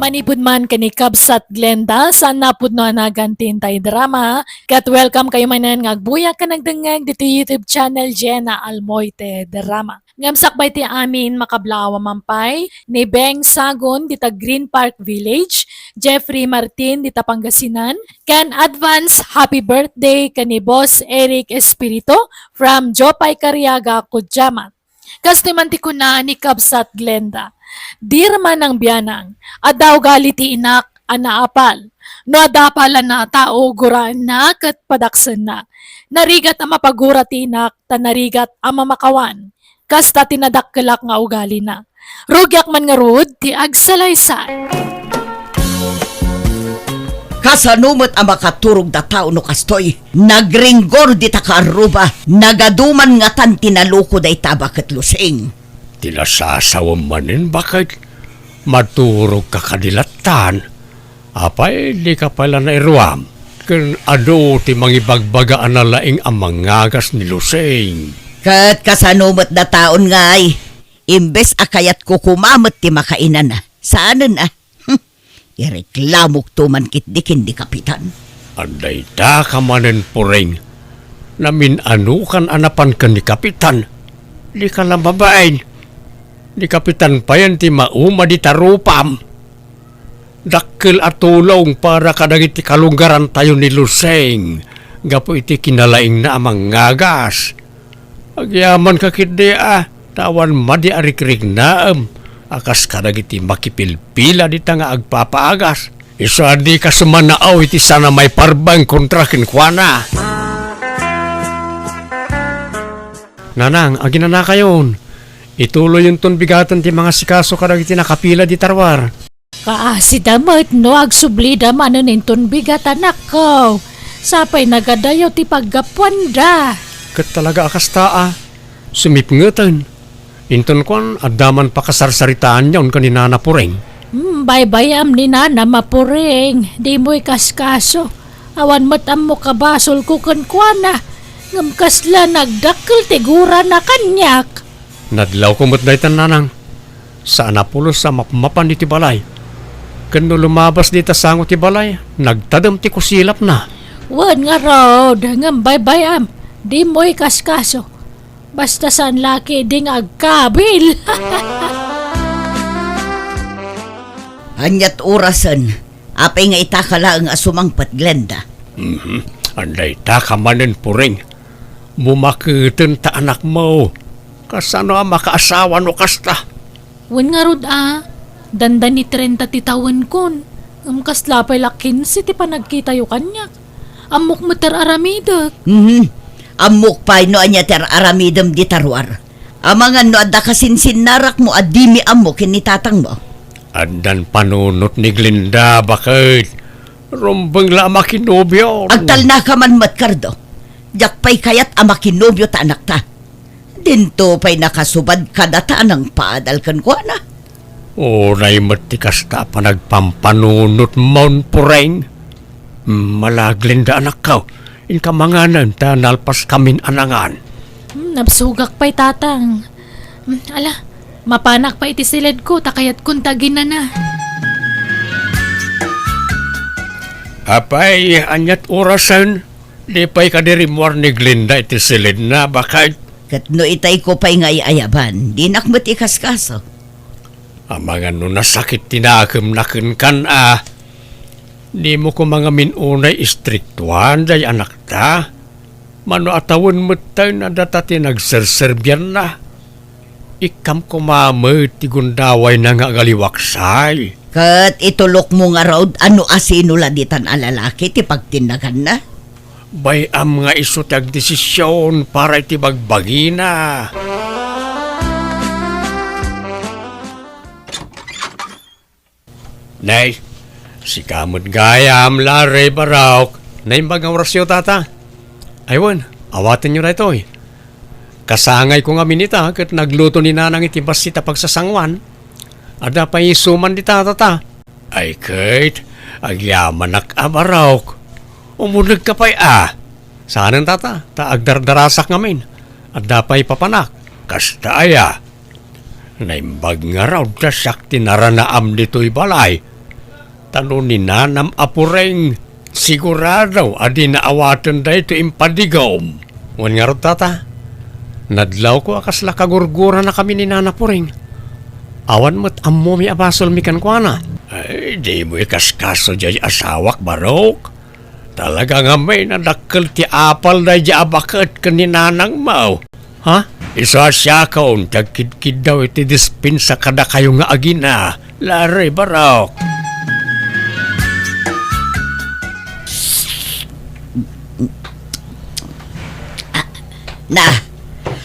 Manipud man kani Kabsat Glenda sa napud no anagantin tay drama. Kat welcome kayo manan nga agbuya ka nagdengeg dito YouTube channel Jenna Almoite Drama. Ngamsakbay ti amin makablawa mampay ni Beng Sagon dita Green Park Village, Jeffrey Martin dita Pangasinan. Can advance happy birthday kani Boss Eric Espirito from Jopay Cariaga, Kudyamat. Kastiman ti kuna ni Kabsat Glenda. Dirman ng biyanang, adaw galiti inak, anaapal. No adapalan na tao guraan na kat padaksan na. Narigat ang mapagura ti inak, tanarigat ang mamakawan. Kasta tinadakkelak nga ugali na. Rugyak man nga rud, ti agsalaysay. Kasanumot ang makaturog da tao no kastoy. Nagringgor di ta kaaruba. Nagaduman nga tan tinaluko da itabaket lusing. Tinasasawang manin bakit maturog ka kadilatan. Apay, di ka pala na iruam. Kung ado ti mangibagbagaan na laing ang mangagas ni Lusing. Kat kasanumot da taon nga ay. Imbes akayat ko kumamot ti makainan na. Saanan ah? Ireklamok tuman kitdikin di kapitan. Anday ta ka manin puring. Namin anukan anapan ka ni kapitan. Di ka lang babain. Di kapitan pa yan ti mauma di tarupam. Dakkel at tulong para kadagit ti kalunggaran tayo ni Luseng. Gapo iti kinalaing na amang ngagas. Agyaman kakit di tawan madi arikrik naam. Akas kadagit ti makipilpila di ta nga agpapaagas. Isa di ka sumanaaw iti sana may parbang kontrakin kwa na. Nanang, agina na kayon. Ituloy yung tunbigatan ti mga sikaso karag iti nakapila di tarwar. Kaasi damat no agsubli daman nin tunbigatan ako. Sapay nagadayo ti paggapuan da. Kat talaga akas taa. Sumipngetan. Inton kon adaman pa kasarsaritaan yon kanina na puring. Baybayam ni nana mapuring. Di mo'y kaskaso. Awan matam mo kabasol ko kankwana. Ngamkasla nagdakkel tigura na kanyak. Nadlaw kumot daytan nanang. Sa anapulos sa mapmapan ti balay. Kano lumabas dita sango ti balay, nagtadam ti kusilap na. Wan nga rod, ngam baybayam. Di mo'y kaskaso. Basta saan laki ding agkabil. Anyat orasan. Apay nga itakala ang asumangpat Glenda. Anday ta ka manin puring. Bumakiten ta anak mo. Kasano ang makaasawa no kasta? Wan nga rod dandan ni 30 titawan kon. Kaslapay lakin si ti panagkita yu kanyak. Amok mater aramidak. Amok pay no anya ter aramidem di tarwar. Amangan no adda kasinsin narak mo adimi amok kinitatang mo. Andan panunot ni Glinda bakit? Rumbeng la makinobyo. Agtal na ka man matkardo. Jakpay kayat amakinobyo ta anak ta. Dinto pa'y nakasubad kadata ng paadal kan ko na. Oray matikas ta pa nagpampanunot mon pureng. Malaglinda anak ka. Inkamanganan ta nalpas kamin anangan. Napsugak pa'y tatang. Ala, mapanak pa iti silid ko takayat kuntagin na. Apay, anyat orasan. Di pa'y kadirimuar ni Glinda iti silid na bakit? Kat no itay ko pa'y nga iayaban, di nakmat ikaskaso. Amangan no nasakit tinakam nakin kan Di mo ko mga minunay istriktuan day anak ta. Mano atawon mo tayo na data tinagserserbyan na. Ikam kumamay tigundaway na nga galiwaksay. Kat itulok mo nga raw ano asinula ditan alalaki ti pagtinagan na. Bayam nga iso tag desisyon para iti bagbagi na. Nay, si kamot gayam lare barawk. Nay bagang orasyo tata. Aywan, awatin nyo na ito eh. Kasangay ko nga minita kat nagluto ni nanang iti basita pagsasangwan. Ada pa isuman di tata. Ay kait, agyaman barawk. Umunag ka pa'y Saan tata? Taagdardarasak ngamin. At dapay papanak. Kasta aya. Naimbag nga raw da sakti naranaam dito'y balay. Tanong ni Nanam Apureng, sigurado adi naawatan da ito impadigom. Ngun nga ro tata, nadlaw ko akasla kagurgura na kami ni Nana Pureng. Awan mo't ammo mi abasol mi kan kwa na. Ay, di mo ikaskaso dyan asawak barok. Talaga nga may nadakkel ti apal na dyan abakat ka ni Nanang Mau. Ha? Isa siya kaon, tagkid-kid daw iti dispensa kada kayo nga agina. Lari barok. Na,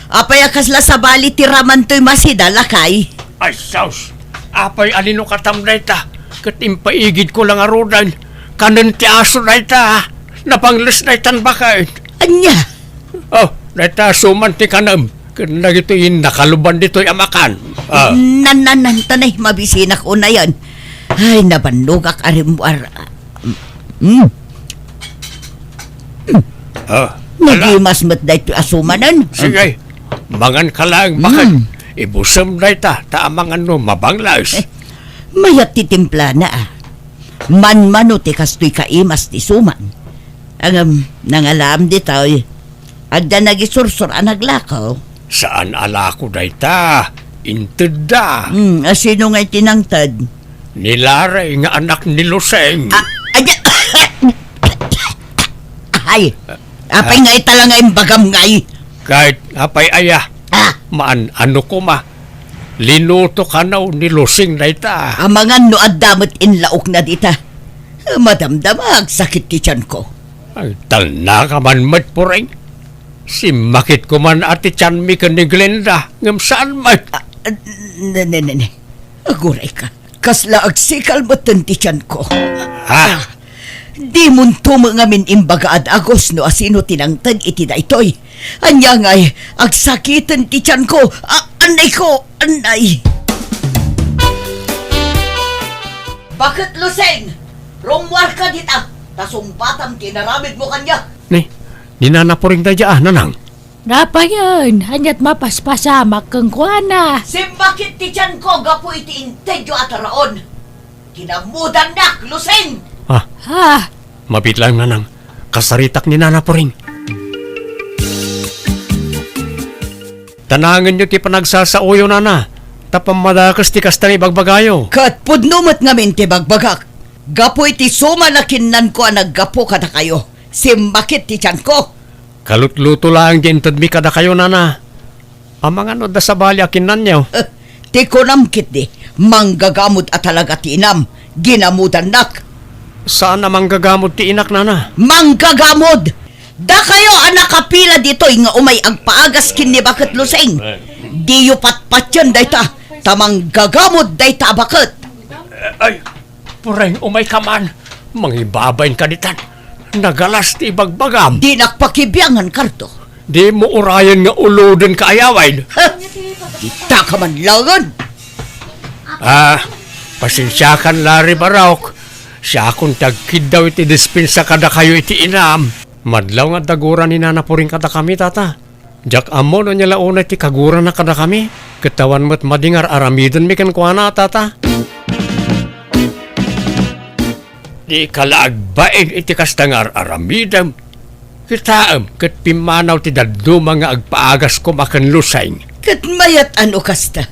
apay akasla sa bali ti raman to'y masidala kay. Ay, saus! Apay alino katamday ta. Katimpaigid ko lang arudan. Kanan ti aso na ita. Napangles na itan bakit. Anya? Oh, na ita suman ti kanam. Kanda gito yung nakaluban dito'y amakan. Tanay, mabisinak ko na yan. Ay, nabanugak arimwar. Nagimas mo't da ito asumanan. Sige, mangan ka lang bakit. Ibusam na ita, taamang ano, mabanglas. Mayat ti timpla na Man-mano ti kastoy kaimas ti suman. Ang nangalam di tayo. Agda nagisursur ang naglakaw. Saan alako na ita? Inted da. Sino nga'y tinangtad? Nilaray nga anak ni Luseng. Ay, apay nga'y talangay bagam nga'y. Kahit apay aya. Maan ano ko ma. Linuto ka na ni Luseng na ita. Amangan no adamot inlaok na dita. Madamdamag sakit ti tiyan ko. Ay, tal na ka man Pureng. Simakit ko man ati tiyan mi ka ni Glenda. Ngam saan man? Ne. Aguray ka. Kasla agsikal mo ti tiyan ko. Ha? Di mun tumangamin imbaga ad agos no asino tinangtag iti da itoy. Anya nga'y agsakitan ti tiyan ko. Anay ko, anay. Bakit Luseng? Rumwar ka dita. Tasumbatam tinaramid mo kanya. Ni Nana Pureng da dyan, nanang. Napa yun? Hanyat mapaspasamak kang kuana. Bakit ti tiyan ko gapo iti intedyo at raon? Kinamudan nak, Luseng. Ha? Mabit lang nanang. Kasaritak ni Nana Pureng. Tanangan nyo ti panagsasauyo nana. Tapang madakas ti kastang ibagbagayo. Kat pudnumot ngamin ti bagbagak. Gapo iti suma na kinnan ko ang naggapo kada kayo. Bakit ti tiyan ko? Kalutluto lang din mi kada kayo nana. Amang ano da sa bali akin nanyaw. Ti konamkit di. Manggagamot at talaga ti inam. Ginamudan nak. Saan na manggagamot ti inak nana? Manggagamod! Da kayo ang nakapila dito nga umay ang paagas kin ni Bakit Luseng. Di yu patpat yan dayta. Tamang gagamod dayta bakit. Ay, Pureng umay ka man. Mangibabayin ka nitan. Nagalas ti bagbagam. Di nakpakibiyangan karto. Di mo urayan nga uloden ka ayawain. Kita ka man langan. Pasensyakan lari barawk. Siya akong tagkid daw iti dispensa kada kayo iti inam. Madlaw nga daguran ni Nana Pureng kada kami tata. Jak amo no niya launa iti kaguran na kada kami. Katawan mo't madingar aramidon mi kan kuana tata. Di kalaagbain iti kastangar aramidam. Kitaam kat pimanaw ti daduma nga agpaagas ko makan Luseng. Kat mayat ano kasta.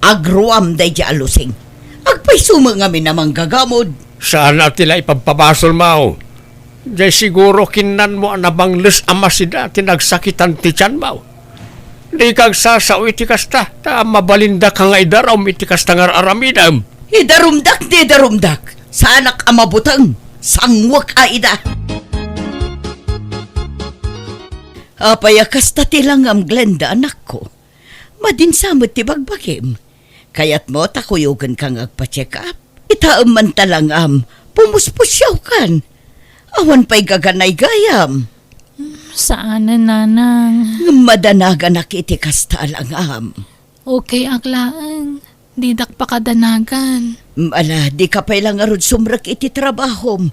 Agruam day di alusing. Agpay suma nga minamang gagamod. Saan na tila ipagpabasol mao? Diyay siguro kinan mo ang nabangles amasida tinagsakitan ti tiyan mao. Di kag sasaw iti kasta, ta mabalinda ka nga idarom iti kasta nga aramidam. Idarumdak di darumdak. Sa anak amabutang. Sangwak aida. Apaya kasta tilang am Glenda anak ko. Madinsamot ti bagbagim. Kayat mo takuyugan kang agpa-check up. Itaam man talang pumuspusyaw kan. Awan pa'y gaganay gayam. Saan na nanang? Madanaga nakiti kasta lang Okay aklaan. Didak pa kadanagan. Ala, di ka pa'y lang arod sumrak iti trabahom.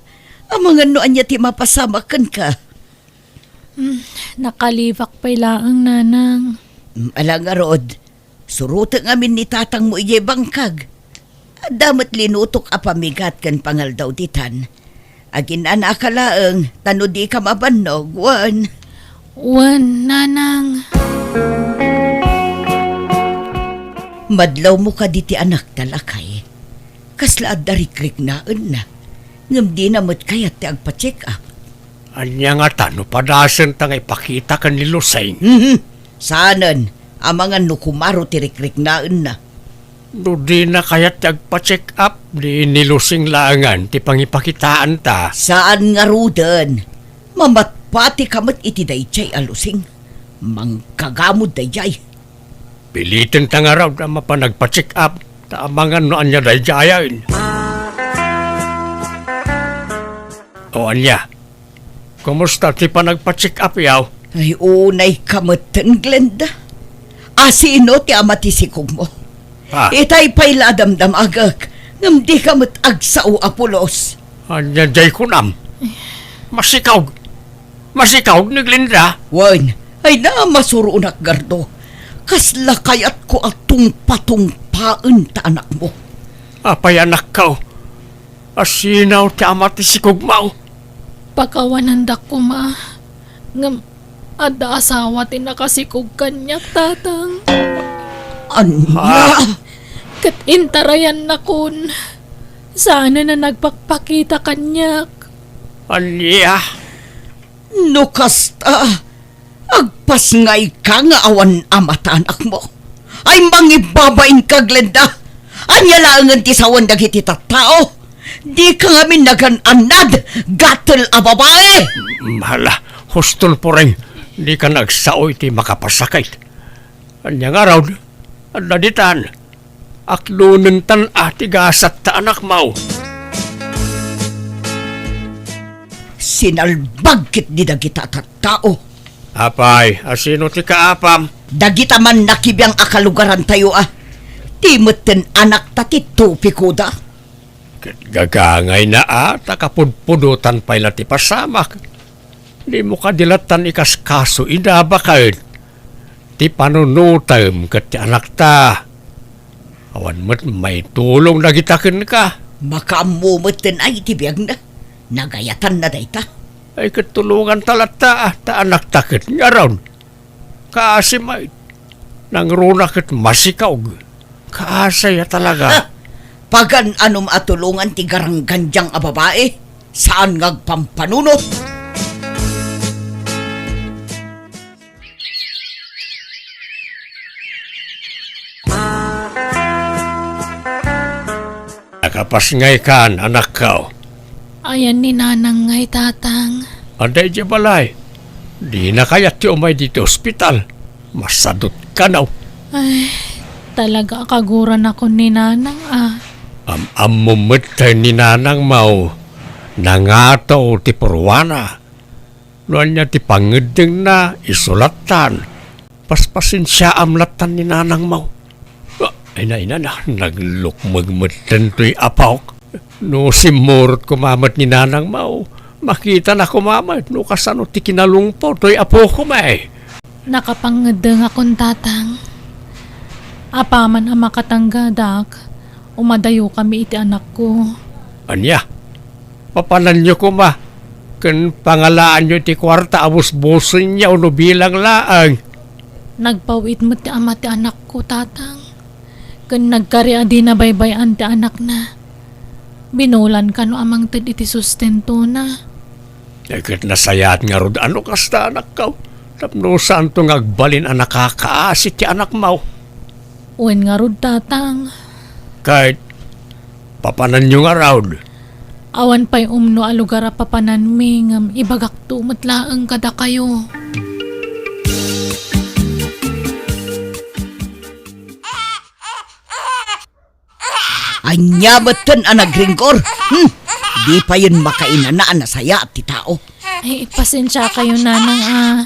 Amangan noan niya ti mapasamakan ka. Nakalivak pa'y laang nanang. Ala nga rod, surutang amin ni tatang mo iyay bangkag. Damat linutok a pamigat kan pangaldaw ditan. Agin anakalaeng tano di ka mabanog, wan. Wan, nanang. Madlaw mo ka diti anak talakay. Kaslaad darikrik naan na. Ngam di namot kayat ti agpa-check up. Anya nga tano padasan tang ipakita kan ni Lusay. Sanan, amangan no kumaro ti rikrik naan na. No di na kayat ti agpa-check up, di nilusing laangan ti pangipakitaan ta. Saan nga ruden? Mamatpati kamat iti dayjay alusing. Mangkagamod dayjay. Pilitin ta nga raw na mapanagpa-check up, taamangan no anya dayjayain. O anya, kumusta ti panagpa-check up yaw? Ay unay kamatan, Glenda. Asino ti amatisikog mo? Ha? Itay pa'y ladamdam agak. Ngam di kamat agsao apulos. Anya jay kunam. Masikaw. Masikaw ni Glinda. Wan, ay na masurunak gardo. Kasla kayat ko atong patungpaan ta anak mo. Apay anak ka. Asinaw ti amat ti sikugmaw. Pakawananda ko, ma. Ngam, ada asawa tinakasikog kanyak, tatang. Anya? Kat intarayan na kun. Sana na nagpakpakita kanyak. Anya. No kasta. Agpasngay ka nga awan amata anak mo. Ay mangibabain ka, Glenda. Anya laangan ti sawan dagiti tattao. Di ka ngamin nagananad. Gatel a babae. Mahala, hustol po rin. Di ka nagsaoy ti makapasakit. Anya nga raw, adaditan. Aklunan tan ati gasat ta anak mau. Sinalbag kit di dagita tattao. Apay, asino ti kaapam? Dagita man nakibiyang akalugaran tayo Timuten anak tati tupi kuda. Gagangay na takapudpudutan pa'y lati pasamak. Di mo kadilatan ikas kaso idabakad. Ti panunutam kat ti anak ta. Awan mo't may tulong na gitakin ka. Makamumuten ay tibiyag na. Nagayatan na dayta. Ay katulungan talata ta anak takit nga raon. Kaasi may nangruna kat masikaw. Kaasaya talaga. Pagan anum atulungan ti garangganjang a babae. Saan ngagpampanunot? Nakapasngay kan anak ka. Ayan ni nanang ngay, tatang. Anday di balay. Di na kayat ti umay dito ospital. Masadot ka na. Ay, talaga kaguran ako ni nanang, Amumutay ni nanang mau. Nangato ti purwana. Noan niya ti pangedeng na isulatan. Paspasin siya amlatan ni nanang mau. Ay na, naglukmagmatan to'y apawk. No simurot kumamat ni nanang mau. Makita na kumamat. No kasano ti kinalungpo to'y apo kumay. Nakapangedeng akong tatang. Apaman ang makatanggadak, umadayo kami iti anak ko. Anya, papanan niyo kuma. Kan pangalaan niyo ti kwarta abus-busin niya uno bilang laang. Nagpawit mo ti ama ti anak ko, tatang. Kan nagkarya di na baybayan ti anak na. Binulan ka no amang tid iti sustento na. Ekit nasayat nga rod ano kasta anak ka. Tapno saan to ngagbalin ang nakakaasit ti anak mau. Uwen nga rod, tatang. Kahit papanan niyo nga raw. Awan pa'y umno a lugar a papanan mi ngam ibagak tumatlaang kada kayo. Anyabatan ang nagringgor. Di pa yun makainanaan na saya at ti tao. Ay, pasensya kayo, nanang,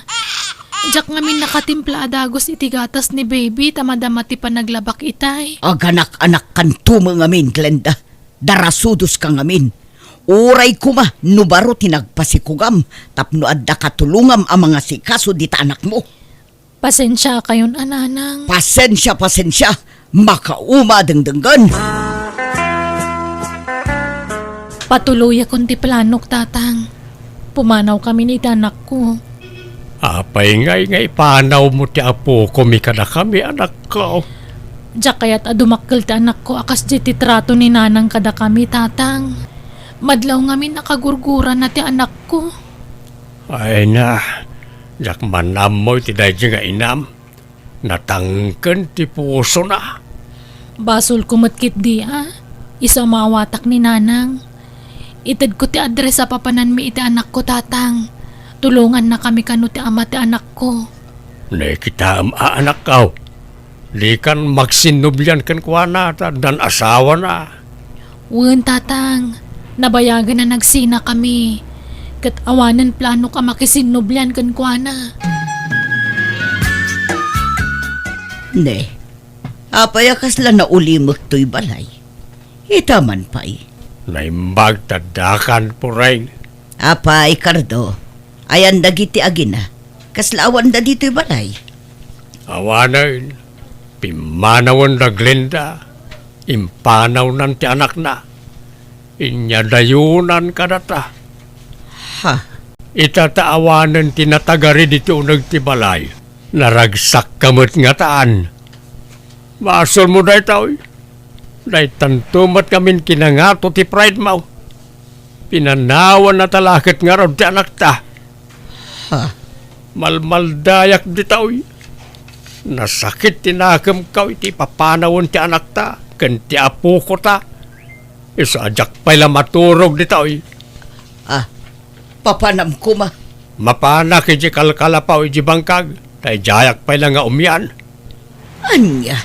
Diyak ngamin nakatimpla adagos iti gatas ni baby, tamadamati pa naglabak itay. Aganak-anak kan tumangamin, Glenda. Darasudos kang amin. Uray kuma, nubaro tinagpasikugam, tapno adda katulungam ang mga sikaso dita anak mo. Pasensya kayon, ananang. Pasensya, makauma dengdenggan. Patuloy akong ti planok, tatang. Pumanaw kami ni anak ko. Apay ngay panaw mo ti apo kumikada kami anak ko. Diyak kaya't adumakkel ti anak ko akas di ti trato ni nanang kada kami, tatang. Madlaw ngamin nakagurguran na ti anak ko. Ay na, jak manam mo ti dahi nga inam. Natangken ti puso na. Basol kumatkit di Isa mawatak ni nanang. Itad ko ti address sa papanan mi iti anak ko, tatang. Tulungan na kami kano ti ama ti anak ko. Nakita anak ko. Di kan magsinubyan kan kuha na dan asawa na. Wen, tatang. Nabayagan na nagsina kami. Kat awanan plano ka makisinublan kan kuana. Ne, apayakas lang na ulimot to'y balay. Itaman pa'y. Naimbag tadakan po rin. Apay, Cardo. Ayan dagiti agina. Kaslawan da dito'y balay. Awanan, pimanawan na Glenda. Impanaw nan ti anak na. Inyadayunan ka data. Ha? Itataawanan tinatagari dito nagtibalay. Naragsak kamot nga taan. Masol mo dahi tao. Dahi tantumat kamin kinangato ti pride mo. Pinanawan na talakit nga ron ti anak ta. Ha? Malmaldayak di tao. Nasakit tinakam kaw iti papanawan ti anak ta. Kan ti apo ko ta. Isadyak pala maturog di tao. Papanam ko ma. Mapanak iti kalkalapaw iti bangkag. Tay jayak pala nga umyan. Anya?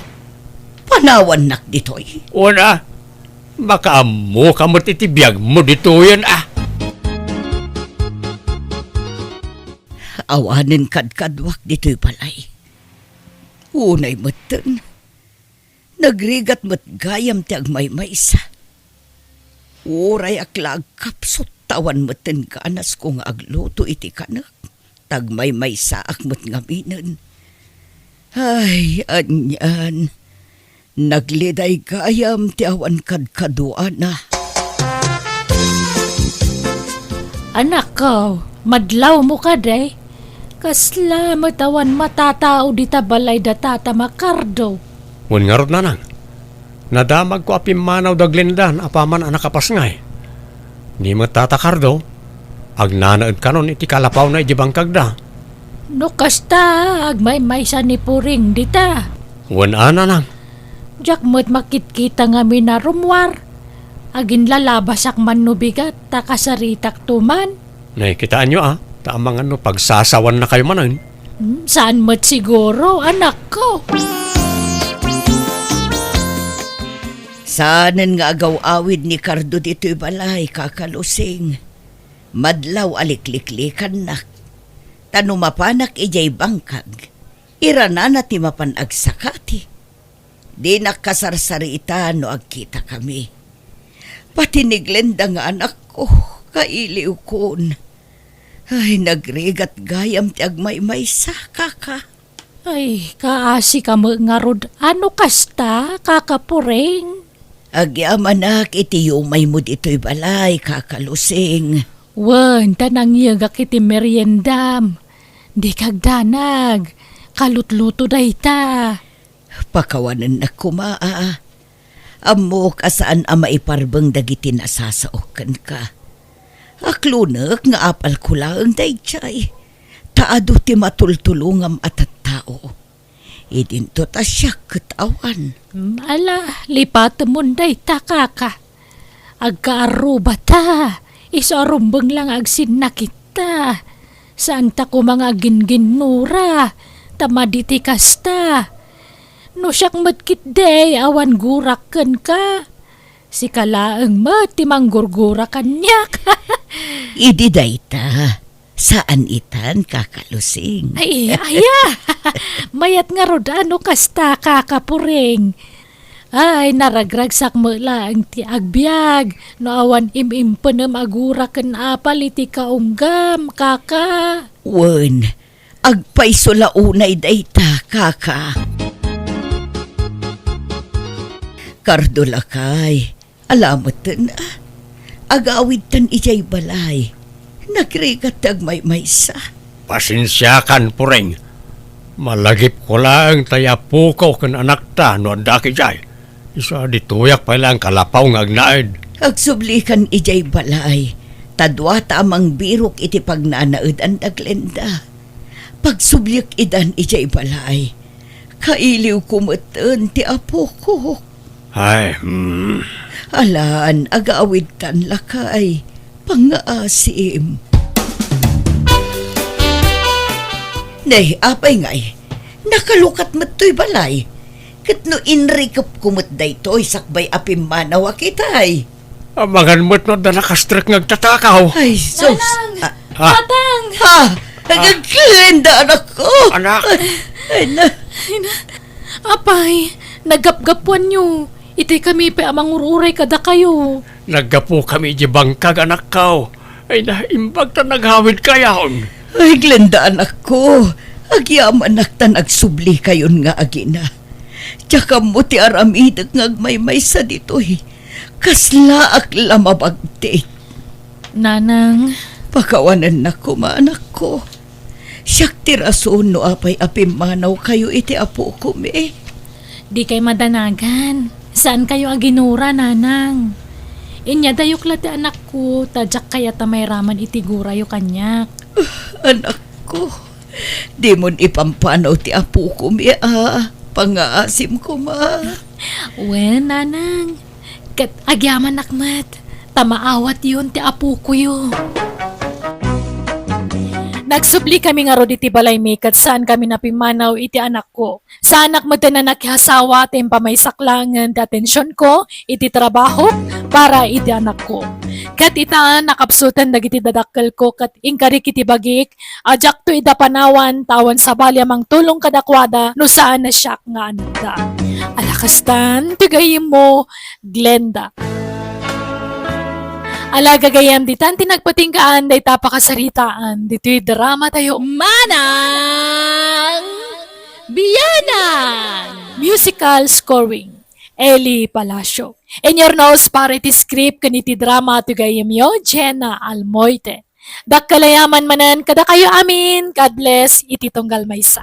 Panawan nak dito'y. Una, makaamu kamot iti biyag mo dito yan Awanin kadkadwak dito'y balay. Unay matan. Nagrigat mat gayam ti agmaymaysa. Uray aklag kapsot tawan matan ganas kung agluto iti kanak. Tagmaymaysa akmat ngaminan. Ay, anyan. Nagliday gayam ti awan kadkaduan na. Anak ko, madlaw mo ka day. Kasla matawan matatao di tabalay da tata Macardo. Ngun ngarot na nang. Nadamag ko apim manaw da Glendan apaman anak kapasngay. Ni matatakardo. Agnanaad kanon iti kalapaw na iti bangkag da. No kasta, agmay sa ni Puring dita. Ngun ana nang. Diyak mo't makitkita nga minarumwar. Agin lalabasak man no bigat, takasaritak tuman. Nakikitaan nyo Tamang pagsasawan na kayo manan. Saan mo't siguro, anak ko? Saanan nga agaw-awid ni Cardo dito'y balay, kakalusing. Madlaw alikliklikan nak. Tanumapanak ijay bangkag. Irana na ti mapanagsakati. Di nakasarsarita no agkita kami. Pati ni Glenda nga anak ko, kailiw kon. Ay, nagrigat gayam ti agmaymaysa, kaka. Ay, kaasi ka mo nga rod. Ano kasta, kakapuring? Agyamanak iti umay mo dito'y balay, kakalusing. Wan, tanang yaga kiti meriendam. Di kagdanag. Kalutluto day ta. Pakawanan na kumaa. Amok asaan ama iparbang dagiti nasasaokan ka. Aklunak nga apal ko lang day chay. Taado ti matultulungam at tao. Idinto ta siya katawan. Ala, lipat mo day ta kaka. Agkaaruba ta. Isarumbang lang agsin na kita. Saan ta ko mga gin-ginura. Tamaditi kasta. No siyak matkit day awan gurakan ka. Si kalaang matimang gurgura kanyak. Idi day ta. Saan itan kakalusing? Ay, aya. Mayat nga rod ano kasta kakapuring. Ay, naragragsak mo lang ti agbyag. No awan imimpanam agura kan apal iti kaunggam, kaka. Wen, agpaiso launay day ta, kaka. Cardo lakay, alamot na. agawid tan ijay balay. Nagrigat tag may maysa. Pasensyakan puring. Malagip ko lang taya pukaw kan anak ta no anda jay. Isa dituyak pa lang kalapaw ng agnaid. Agsublikan ijay balay. Tadwa tamang birok iti pagnanaed ang Glenda. Pagsublik idan ijay balay. Kailiw kumeten ti apo ko. Ay, Alaan, agawid tan lakay. Pangaasim. Nay, apay ngay. Nakalukat mo to'y balay. Kat no inrikap kumot day to'y sakbay apim manawa kitay. Amangan mo't no na nakastrak ngagtatakaw. Ay, sos. Tatang! Ha! Nagaglinda anak ko! Anak! Ay, na. Apay, nagapgapuan nyo. Iti kami pa amang ururay kada kayo. Naggapo kami di bangkag anak kao. Ay naimbag ta naghawid kayaon. Ay, Glenda anak ko. Agyaman nakta nagsubli kayon nga agina. Tsaka mo ti aramidag ngagmaymay sa dito'y. Kaslaak lamabagti. Nanang, Pakawanan na ko, maanak ko. Siyak ti rason no apay apim manaw kayo iti apo ko me. di kay madanagan. Saan kayo aginura, nanang? Inya dayok lati anak ko, tadyak kaya ta may raman itigura yo kanyak. Anak ko, di mo ipampanaw ti apo ko me Pangaasim ko ma. Wen, nanang. Kat agyaman nakmat. Tamaawat yun ti apo ko yo. Nagsubli kami nga ro iti balay kat saan kami napimanaw iti anak ko. Sa anak mo na nakihasawa at may saklangan ti atensyon ko iti trabaho para iti anak ko. Kat ita nakapsutan dagiti dadakkel ko kat ingkarik iti bagik ajak to ida panawan tawan sa balyamang tulong kadakwada no saan na siya nga anak da. Alakastan, tigayim mo, Glenda. Alaga gayam di tanti nagpatingkaan day tapakasaritaan. Dito'y drama tayo manang biyanan. Musical scoring. Eli Palacio. In your nose para iti script kaniti drama to gayam yo, Jenna Almoite. Dakkalayaman manan kada kayo amin. God bless iti tunggal maysa.